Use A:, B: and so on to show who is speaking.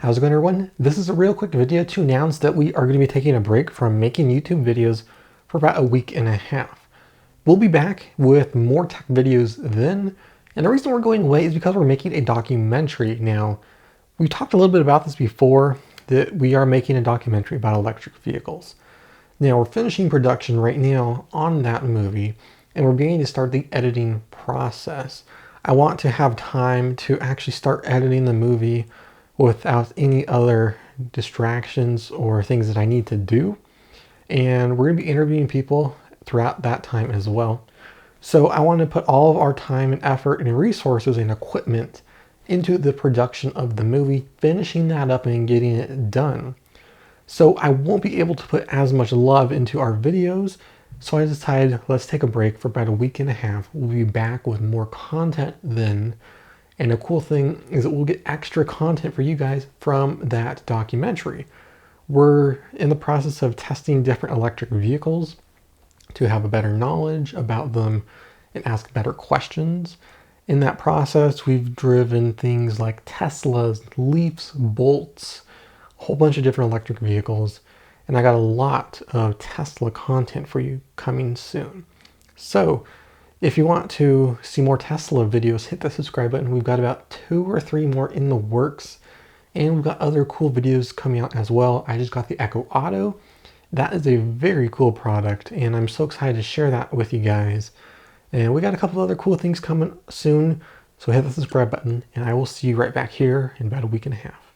A: How's it going, everyone? This is a real quick video to announce that we are going to be taking a break from making YouTube videos for about a week and a half. We'll be back with more tech videos then, and the reason we're going away is because we're making a documentary. Now, we talked a little bit about this before, that we are making a documentary about electric vehicles. Now, we're finishing production right now on that movie, and we're beginning to start the editing process. I want to have time to actually start editing the movie without any other distractions or things that I need to do. And we're going to be interviewing people throughout that time as well. So I want to put all of our time and effort and resources and equipment into the production of the movie, finishing that up and getting it done. So I won't be able to put as much love into our videos. So I decided, let's take a break for about a week and a half. We'll be back with more content then. And the cool thing is that we'll get extra content for you guys from that documentary. We're in the process of testing different electric vehicles to have a better knowledge about them and ask better questions. In that process, we've driven things like Teslas, Leafs, Bolts, a whole bunch of different electric vehicles. And I got a lot of Tesla content for you coming soon. So if you want to see more Tesla videos, hit the subscribe button. We've got about 2 or 3 more in the works, and we've got other cool videos coming out as well. I just got the Echo Auto. That is a very cool product, and I'm so excited to share that with you guys. And we got a couple other cool things coming soon, so hit the subscribe button, and I will see you right back here in about a week and a half.